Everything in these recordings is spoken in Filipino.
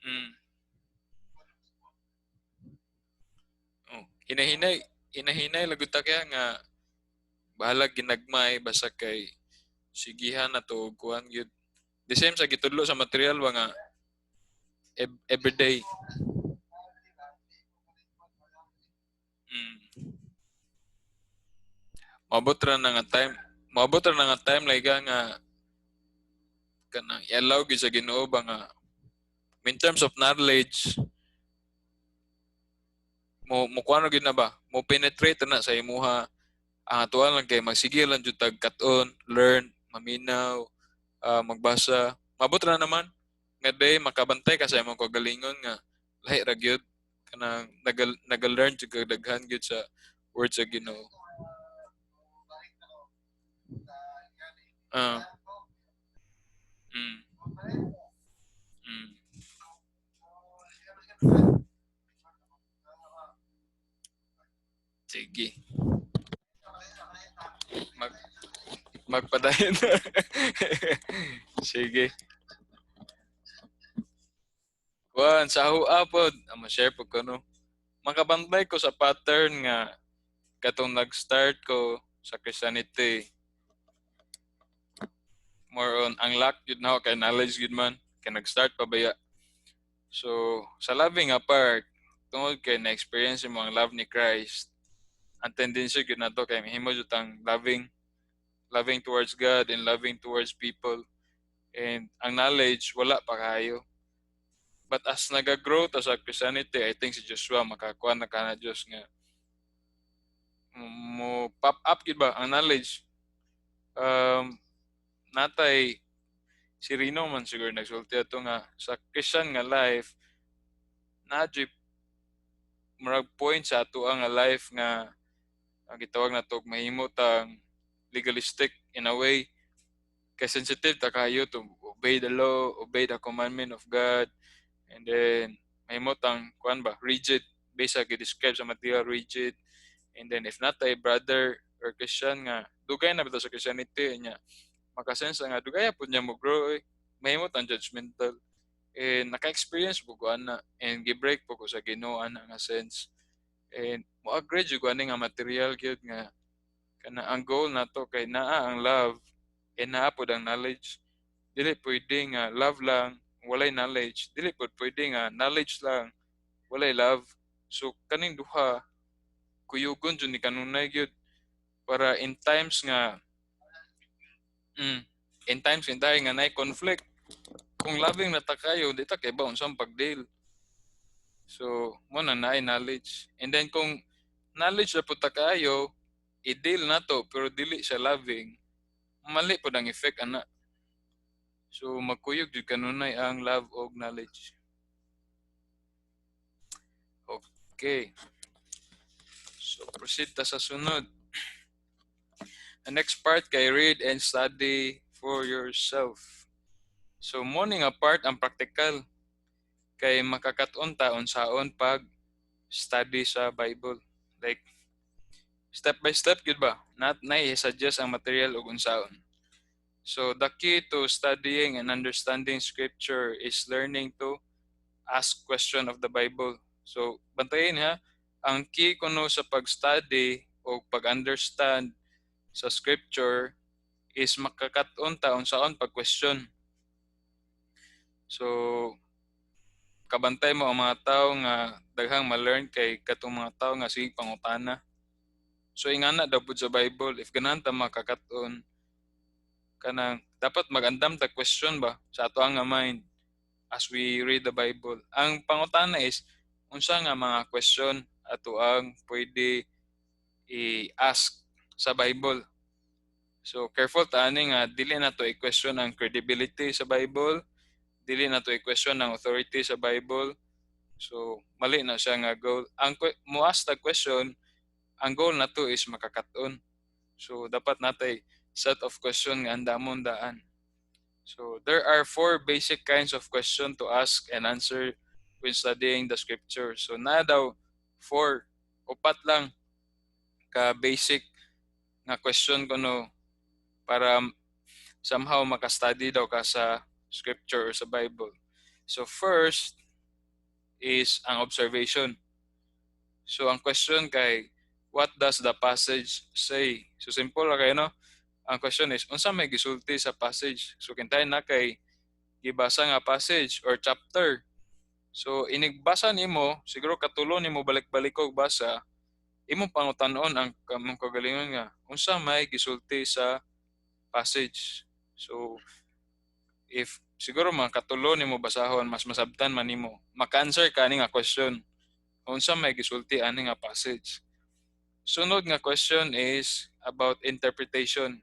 Mm. Oh. Hinahinay lagot ta kaya nga bahala ginagmay basta kay sigihan na to kuan gyud. The same sa gitudlo sa material ba nga everyday. Mm. Maabot ra na nga time. Maabot ra na nga time like nga kanang i-allow gyud sa Ginoo ba nga in terms of knowledge mo kuano gyud na ba? Mo penetrate na sa imuha ang atuan lang kay magsige lang jud tag kat-on, learn, maminaw, magbasa. Mabot ra naman nga day makabantay ka sa imong kagalingon nga lahi ra gyud kanang nagal-learn jud kag daghan gyud sa words sa Ginoo. Ah, mm, mm. Sige. Mag magpadayon. Sige. Kuan sa hua pod, ma-share po ko no. Makabantay ko sa pattern nga katong nag-start ko sa Christianity. More on ang lack yun na ako kay knowledge yun man. Kaya nag-start pa baya. So, sa loving apart, tungod kay na-experience mo ang love ni Christ, ang tendency yun na to kay mahimo jud ang loving towards God and loving towards people. And ang knowledge, wala pa kayo. But as nag-grow to sa Christianity, I think si Joshua makakuha na ka na Diyos nga mo pop up gid ba ang knowledge. Natay si Rino man siguro nagsulti ato nga sa Christian nga life na murag point sa ato nga life nga ang gitawag na to mahimo tang legalistic in a way kay sensitive ta kayo to obey the law, obey the commandment of God, and then mahimo tang kuan ba rigid based sa gi-describe sa material rigid. And then if not ay brother or Christian nga dugay na bitaw sa Christianity niya makasense nga dugay pud niya mo grow mahimo tang judgmental. And naka-experience po ko ana and gi-break po ko sa Ginoo ana nga sense. And mo agree jud ko ani nga material gyud nga kana ang goal nato kay naa ang love and naa pod ang knowledge. Dili pwede nga love lang walay knowledge. Dili pod pwede nga knowledge lang walay love. So kaning duha kuyugon jud ni kanunay gyud para in times nga mm, in times nga nay conflict kung loving na ta kayo di ta kay ba unsang pagdeal. So, mo na naay knowledge. And then kung knowledge na puta kaayo, i-deal na to pero dili siya loving, mali po ang effect ana. So, magkuyog jud kanunay ang love og knowledge. Okay. So, proceed ta sa sunod. The next part kay read and study for yourself. So, morning apart ang practical kay makakaton ta unsaon pag study sa Bible. Like step by step gid ba? Not na i-suggest ang material ug unsaon. So the key to studying and understanding scripture is learning to ask question of the Bible. So bantayin ha, ang key kuno sa pag-study o pag-understand sa scripture is makakaton ta unsaon pag-question. So kabantay mo ang mga tao nga daghang ma-learn kay katong mga tao nga sige pangutana. So ingana daw pud sa Bible if ganahan ta makakaton kanang dapat mag-andam ta question ba sa ato nga mind as we read the Bible. Ang pangutana is unsa nga mga question ato ang pwede i-ask sa Bible. So careful ta ani nga dili na to i-question ang credibility sa Bible, dili na to i-question ang authority sa Bible. So mali na siya nga goal. Ang mo ask the question, ang goal na to is makakaton. So dapat natay set of question nga andamon daan. So there are four basic kinds of question to ask and answer when studying the scripture. So na daw four upat lang ka basic nga question kuno para somehow maka-study daw ka sa scripture or sa Bible. So first, is ang observation. So ang question kay, what does the passage say? So simple ra kay no. Ang question is, unsa may gisulti sa passage? So kintay na kay gibasa nga passage or chapter. So inigbasa nimo, siguro katulo nimo balik-balik og basa, imong pangutan-on ang kamong kagalingon nga unsa may gisulti sa passage. So if siguro mga katulo nimo basahon, mas masabtan man nimo, maka-answer ka ani nga question. Unsa may gisulti ani nga passage. Sunod nga question is about interpretation.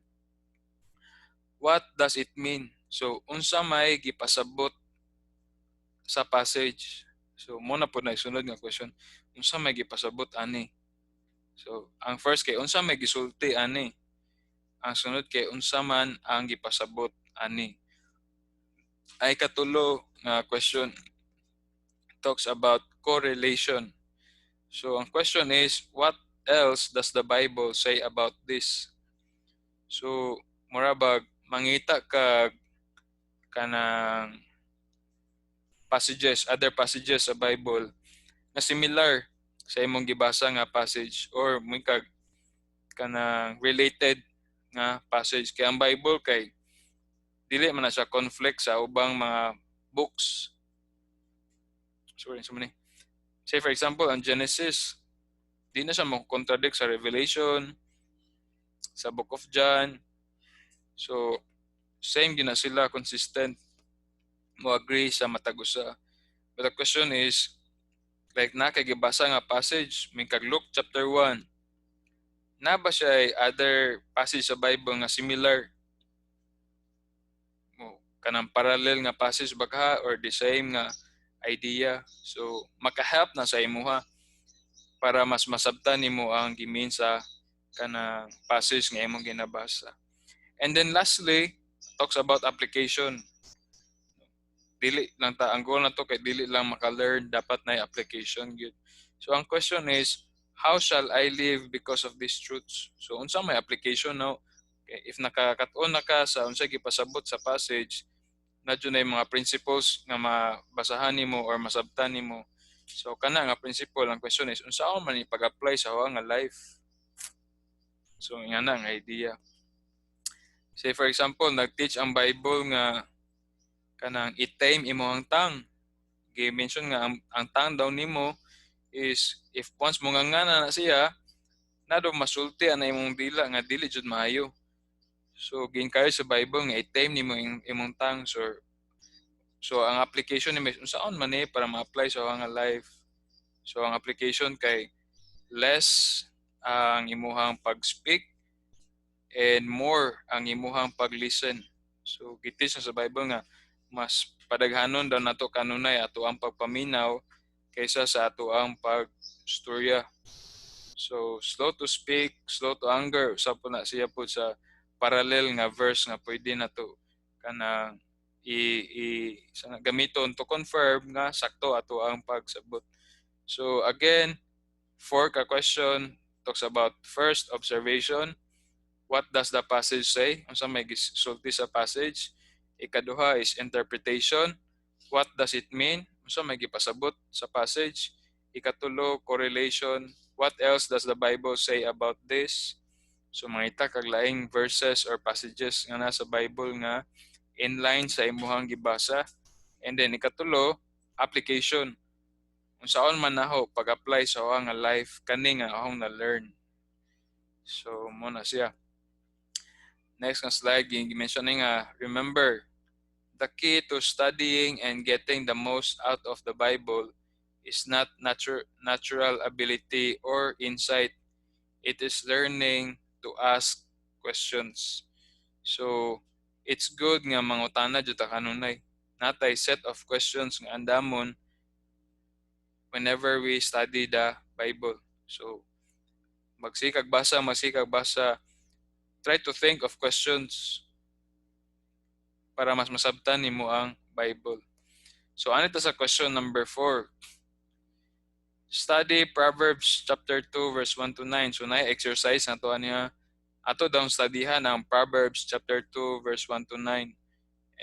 What does it mean? So unsa may gipasabot sa passage? So mo na pud na sunod nga question. Unsa may gipasabot ani? So ang first kay unsa may gisulti ani? Ang sunod kay unsa man ang gipasabot ani? Ay katulo nga question talks about correlation. So ang question is, what else does the Bible say about this? So murabag mangita kag kanang other passages sa Bible na similar sa imong gibasa nga passage or mungkag kanang related nga passage. Kaya ang Bible kay dili man na siya conflict sa ubang mga books. Sorry, say for example, ang Genesis, di na siya mo-contradict sa Revelation, sa Book of John. So, same gina sila, consistent, mo agree sa matag usa. But the question is, like nakagibasa nga passage, mingkag Luke chapter 1, na ba siya ay other passage sa Bible nga similar? Kanang parallel nga passage baka or the same nga idea. So, makahelp na sa imuha para mas masabtan nimo ang gimin sa kanang passage nga imong ginabasa. And then lastly, talks about application. Dili lang ta ang goal na to kay dili lang maka-learn, dapat na application gyud. So ang question is, how shall I live because of these truths? So unsa may application now? Okay, if nakakaton na ka sa unsa gipasabot sa passage, nadyo na yung mga principles nga mabasahan nimo or masabtan nimo. So kana nga principle, ang question is unsa man ipag-apply sa nga life? So nga na ang idea. Say for example, nag-teach ang Bible nga kanang i-tame imong tang. Gi-mention nga ang tang daw nimo is if once mo nga na siya, nado masulti ana imong dila nga dili jud maayo. So ginkayo sa Bible nga i-tame nimo imong tang. So ang application ni unsaon man para ma-apply sa nga life. So ang application kay less ang imuhang pag-speak and more ang imuhang pag-listen. So gitis sa Bible nga mas padaghanon daw nato kanunay ato ang pagpaminaw kaysa sa ato ang pagstorya. So slow to speak, slow to anger, usab po na siya po sa parallel nga verse nga pwede nato kanang gamiton to confirm nga sakto ato ang pagsabot. So again, 4 ka question talks about first observation. What does the passage say? Unsa may gisulti sa passage? Ikaduha is interpretation. What does it mean? Unsa may gipasabot sa passage? Ikatulo, correlation. What else does the Bible say about this? So mangita kag laing verses or passages nga nasa Bible nga inline sa imuhang gibasa. And then ikatulo, application. Unsaon man naho pag-apply sa nga life kani nga akong na-learn. So mo na siya. Next nga slide, mentioning remember, the key to studying and getting the most out of the Bible is not natural ability or insight. It is learning to ask questions. So, it's good nga mangutana jud ta kanunay. Natay set of questions nga andamon whenever we study the Bible. So, magsikag basa, try to think of questions para mas masabtan nimo ang Bible. So ano ito sa question number 4? Study Proverbs chapter 2 verse 1 to 9. So na exercise na to niya. Ato daw studyhan ang Proverbs chapter 2 verse 1 to 9.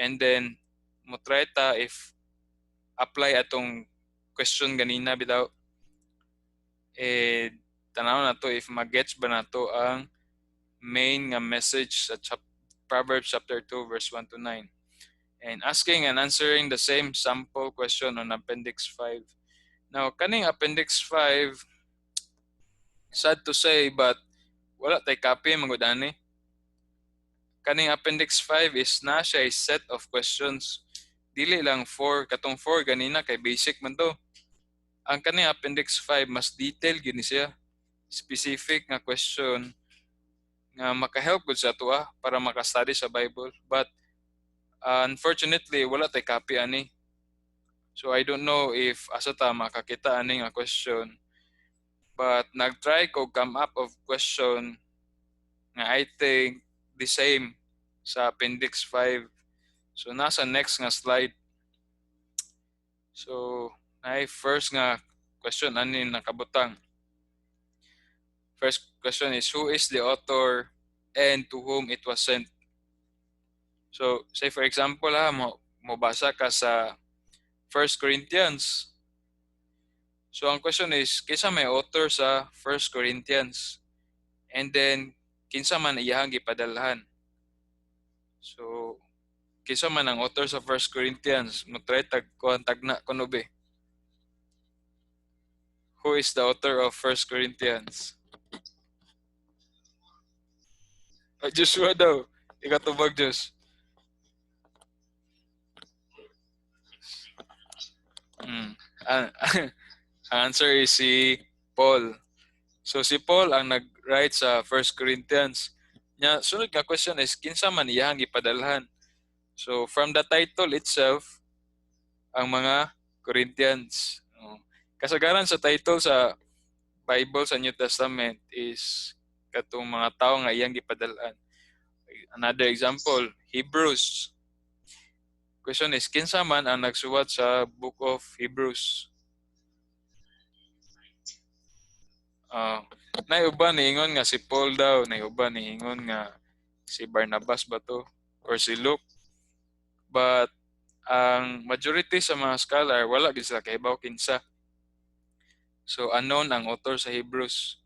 And then mo try ta if apply atong question ganina bitaw. Tanaw na to if magets ba nato ang main nga message sa Proverbs chapter 2 verse 1 to 9. And asking and answering the same sample question on Appendix 5. Now, kaning Appendix 5, sad to say, but wala tay copy magudani. Kaning Appendix 5 is na siya set of questions. Dili lang 4, katong 4 ganina kay basic man to. Ang kaning Appendix 5 mas detailed gyud ni siya. Specific nga question nga maka-help gud sa ato para maka-study sa Bible. But unfortunately, wala tay copy ani. So I don't know if asa ta makakita ani nga question. But nag-try ko come up of question nga I think the same sa Appendix 5. So nasa next nga slide. So na first nga question ani nakabutang. First question is, who is the author and to whom it was sent? So say for example mo basa ka sa 1 Corinthians. So ang question is, kinsa may author sa 1 Corinthians? And then kinsa man iyahang gipadalhan? So kinsa man ang author sa 1 Corinthians? Mo try tagna kuno be. Who is the author of 1 Corinthians? Joshua daw. Ikatubag Diyos. Ang answer is si Paul. So si Paul ang nag-write sa 1 Corinthians. Nya sunod nga question is, kinsa man iyang gipadalhan? So from the title itself, ang mga Corinthians. Kasagaran sa title sa Bible sa New Testament is katong mga tao nga iyang gipadalhan. Another example, Hebrews. Question is, kinsa man ang nagsuwat sa Book of Hebrews? Naiuban niingon nga si Paul daw, naiuban niingon nga si Barnabas ba to or si Luke. But ang majority sa mga scholar wala gid sila kahibaw kinsa. So unknown ang author sa Hebrews.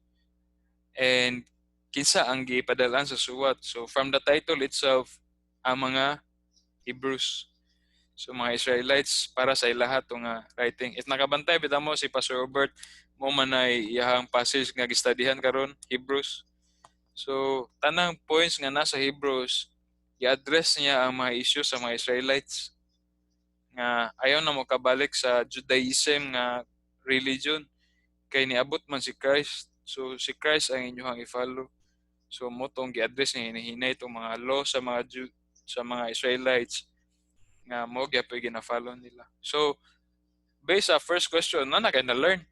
And kinsa ang gipadalhan sa suwat. So from the title itself, ang mga Hebrews. So mga Israelites para sa ilahat nga writing. If nakabantay bitaw mo si Pastor Robert mo man ay iyahang passage nga gistudihan karon, Hebrews. So tanang points nga nasa Hebrews, i-address niya ang mga issue sa mga Israelites nga ayaw na mo kabalik sa Judaism nga religion kay niabot man si Christ. So si Christ ang inyong i-follow. So mo tong gi-address niya hinahinay itong mga law sa mga sa mga Israelites nga mo gyapon gina-follow nila. So based sa first question na kay na-learn.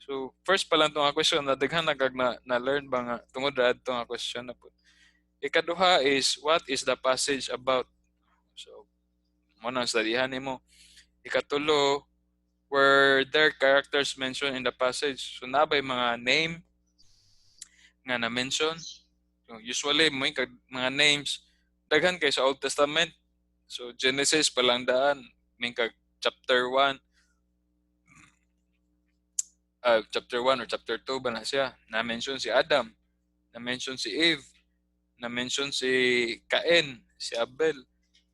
So first pa lang tong question na daghan na learn ba nga tungod ra adto nga question na po. Ikaduha is, what is the passage about? So mo nang studyhan nimo. Ikatulo, were there characters mentioned in the passage? So nabay mga name nga na-mention. So, usually mo mga names daghan kay sa Old Testament. So Genesis pa lang daan, may chapter 1. Chapter 1 or chapter 2 ba na siya? Na-mention si Adam, na-mention si Eve, na-mention si Cain, si Abel.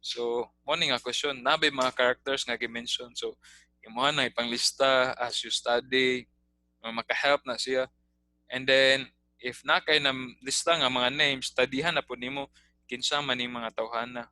So, morning nga question, nabay mga characters nga gi-mention. So, imuha na ipanglista as you study, maka-help na siya. And then, if na kay na lista nga mga names, studyhan na po nimo kinsa man ning mga tawhana.